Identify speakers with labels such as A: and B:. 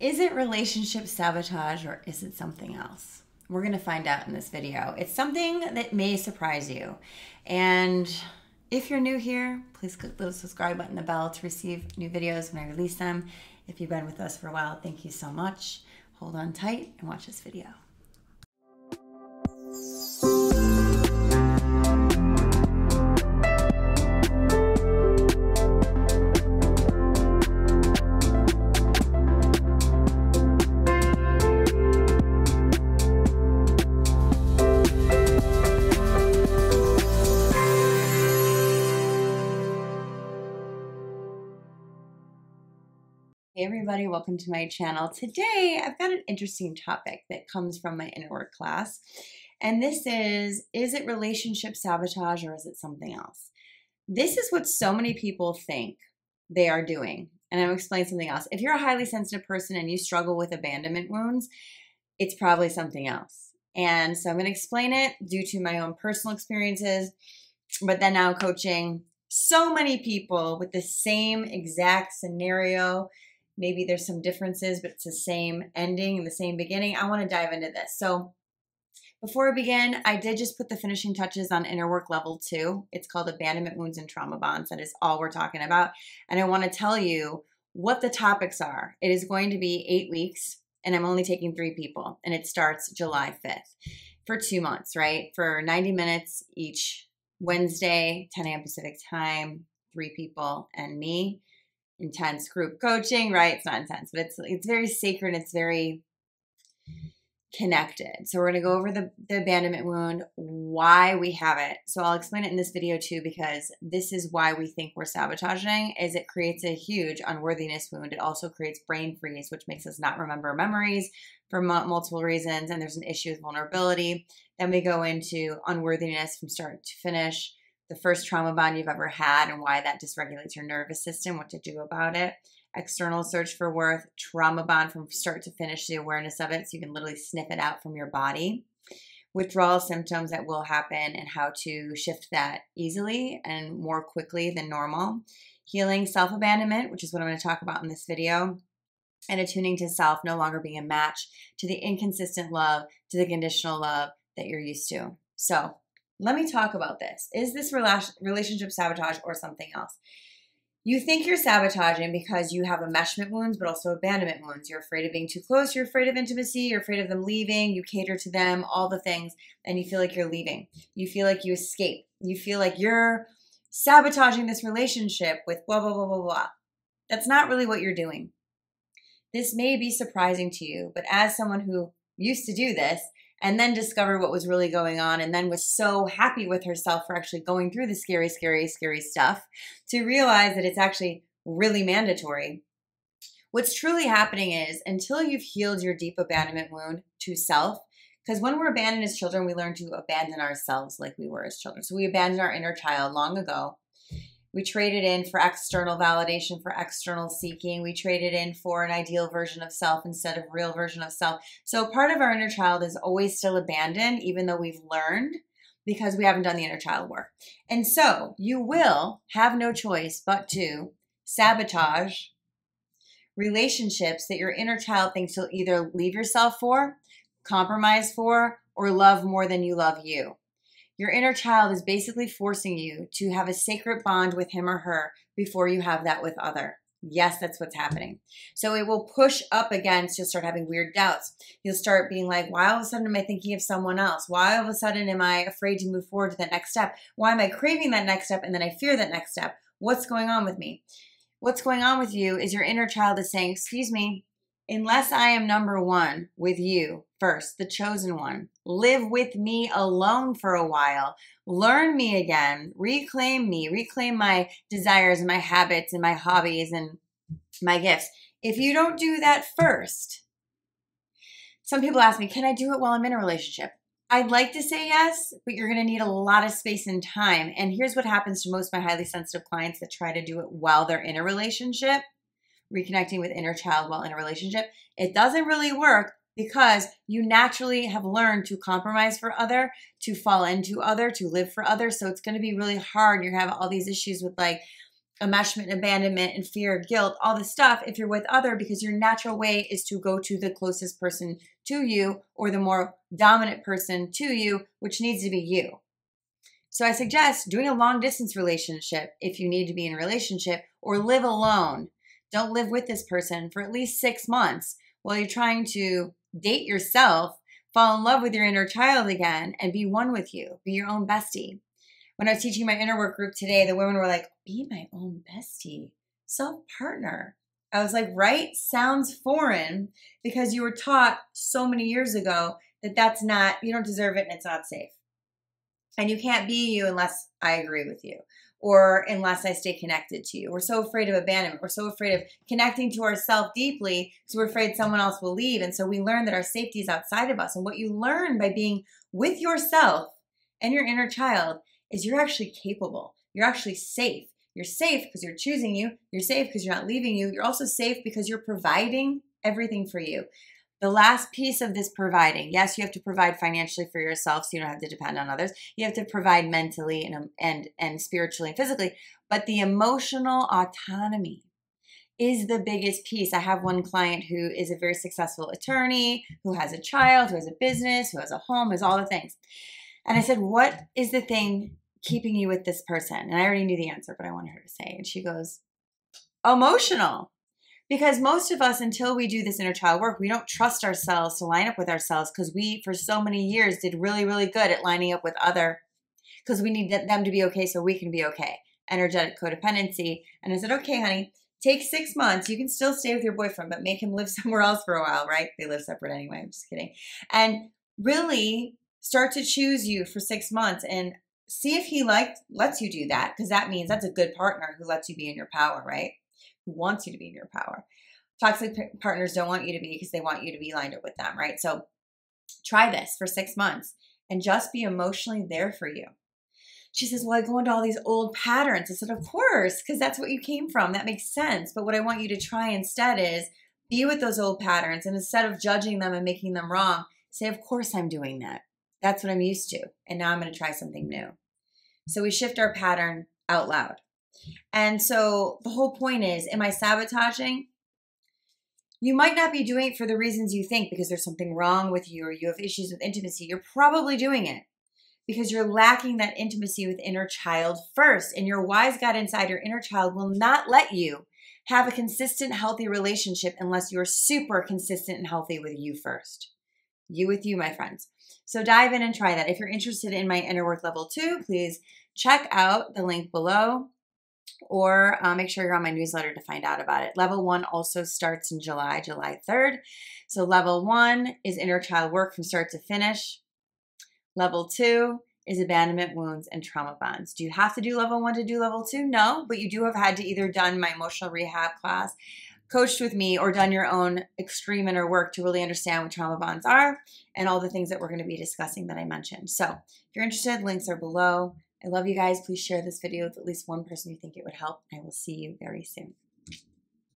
A: Is it relationship sabotage or is it something else? We're going to find out in this video. It's something that may surprise you. And if you're new here, please click the subscribe button, the bell to receive new videos when I release them. If you've been with us for a while, thank you so much. Hold on tight and watch this video. Hey everybody, welcome to my channel. Today I've got an interesting topic that comes from my inner work class, and this is it relationship sabotage or is it something else? This is what so many people think they are doing, and I'll explain something else. If you're a highly sensitive person and you struggle with abandonment wounds, it's probably something else. And so I'm going to explain it due to my own personal experiences, but then now coaching so many people with the same exact scenario. Maybe there's some differences, but it's the same ending and the same beginning. I want to dive into this. So before I begin, I did just put the finishing touches on inner work level 2. It's called abandonment wounds and trauma bonds. That is all we're talking about. And I want to tell you what the topics are. It is going to be 8 weeks, and I'm only taking 3 people. And it starts July 5th for 2 months, right? For 90 minutes each Wednesday, 10 a.m. Pacific time, 3 people and me. Intense group coaching, right? It's not intense, but it's very sacred. It's very connected. So we're going to go over the abandonment wound, why we have it. So I'll explain it in this video too, because this is why we think we're sabotaging, is it creates a huge unworthiness wound. It also creates brain freeze, which makes us not remember memories for multiple reasons. And there's an issue with vulnerability. Then we go into unworthiness from start to finish. The first trauma bond you've ever had and why that dysregulates your nervous system, what to do about it. External search for worth, trauma bond from start to finish, the awareness of it, so you can literally sniff it out from your body. Withdrawal symptoms that will happen and how to shift that easily and more quickly than normal. Healing self-abandonment, which is what I'm going to talk about in this video. And attuning to self, no longer being a match to the inconsistent love, to the conditional love that you're used to. So let me talk about this. Is this relationship sabotage or something else? You think you're sabotaging because you have enmeshment wounds, but also abandonment wounds. You're afraid of being too close. You're afraid of intimacy. You're afraid of them leaving. You cater to them, all the things, and you feel like you're leaving. You feel like you escape. You feel like you're sabotaging this relationship with blah, blah, blah, blah, blah. That's not really what you're doing. This may be surprising to you, but as someone who used to do this, and then discovered what was really going on, and then was so happy with herself for actually going through the scary, scary, scary stuff, to realize that it's actually really mandatory. What's truly happening is, until you've healed your deep abandonment wound to self, because when we're abandoned as children, we learn to abandon ourselves like we were as children. So we abandoned our inner child long ago. We traded in for external validation, for external seeking. We traded in for an ideal version of self instead of real version of self. So part of our inner child is always still abandoned, even though we've learned, because we haven't done the inner child work. And so you will have no choice but to sabotage relationships that your inner child thinks you'll either leave yourself for, compromise for, or love more than you love you. Your inner child is basically forcing you to have a sacred bond with him or her before you have that with other. Yes, that's what's happening. So it will push up against, you'll start having weird doubts. You'll start being like, why all of a sudden am I thinking of someone else? Why all of a sudden am I afraid to move forward to that next step? Why am I craving that next step and then I fear that next step? What's going on with me? What's going on with you is your inner child is saying, excuse me, unless I am number one with you first, the chosen one, live with me alone for a while, learn me again, reclaim me, reclaim my desires and my habits and my hobbies and my gifts. If you don't do that first, some people ask me, can I do it while I'm in a relationship? I'd like to say yes, but you're going to need a lot of space and time. And here's what happens to most of my highly sensitive clients that try to do it while they're in a relationship. Reconnecting with inner child while in a relationship, it doesn't really work because you naturally have learned to compromise for other, to fall into other, to live for other. So it's going to be really hard. You're going to have all these issues with like enmeshment, abandonment, and fear, guilt, all this stuff if you're with other, because your natural way is to go to the closest person to you or the more dominant person to you, which needs to be you. So I suggest doing a long distance relationship if you need to be in a relationship, or live alone. Don't live with this person for at least 6 months while you're trying to date yourself, fall in love with your inner child again, and be one with you. Be your own bestie. When I was teaching my inner work group today, the women were like, be my own bestie, self-partner. I was like, right? Sounds foreign, because you were taught so many years ago that that's not, you don't deserve it and it's not safe. And you can't be you unless I agree with you, or unless I stay connected to you. We're so afraid of abandonment. We're so afraid of connecting to ourselves deeply because we're afraid someone else will leave. And so we learn that our safety is outside of us. And what you learn by being with yourself and your inner child is you're actually capable. You're actually safe. You're safe because you're choosing you. You're safe because you're not leaving you. You're also safe because you're providing everything for you. The last piece of this providing, yes, you have to provide financially for yourself so you don't have to depend on others. You have to provide mentally and spiritually and physically. But the emotional autonomy is the biggest piece. I have one client who is a very successful attorney, who has a child, who has a business, who has a home, has all the things. And I said, what is the thing keeping you with this person? And I already knew the answer, but I wanted her to say. And she goes, emotional. Because most of us, until we do this inner child work, we don't trust ourselves to line up with ourselves, because we, for so many years, did really, really good at lining up with other, because we need them to be okay so we can be okay. Energetic codependency. And I said, okay, honey, take 6 months. You can still stay with your boyfriend, but make him live somewhere else for a while, right? They live separate anyway. I'm just kidding. And really start to choose you for 6 months and see if he lets you do that, because that means that's a good partner who lets you be in your power, right? Who wants you to be in your power. Toxic partners don't want you to be, because they want you to be lined up with them, right? So try this for 6 months and just be emotionally there for you. She says, well, I go into all these old patterns. I said, of course, because that's what you came from. That makes sense. But what I want you to try instead is be with those old patterns, and instead of judging them and making them wrong, say, of course I'm doing that. That's what I'm used to. And now I'm going to try something new. So we shift our pattern out loud. And so the whole point is, am I sabotaging? You might not be doing it for the reasons you think, because there's something wrong with you or you have issues with intimacy. You're probably doing it because you're lacking that intimacy with inner child first. And your wise God inside your inner child will not let you have a consistent, healthy relationship unless you're super consistent and healthy with you first. You with you, my friends. So dive in and try that. If you're interested in my inner work level 2, please check out the link below, or make sure you're on my newsletter to find out about it. Level 1 also starts in July 3rd. So level 1 is inner child work from start to finish. Level 2 is abandonment, wounds, and trauma bonds. Do you have to do level 1 to do level 2? No, but you do have had to either done my emotional rehab class, coached with me, or done your own extreme inner work to really understand what trauma bonds are and all the things that we're going to be discussing that I mentioned. So if you're interested, links are below. I love you guys. Please share this video with at least one person you think it would help. I will see you very soon.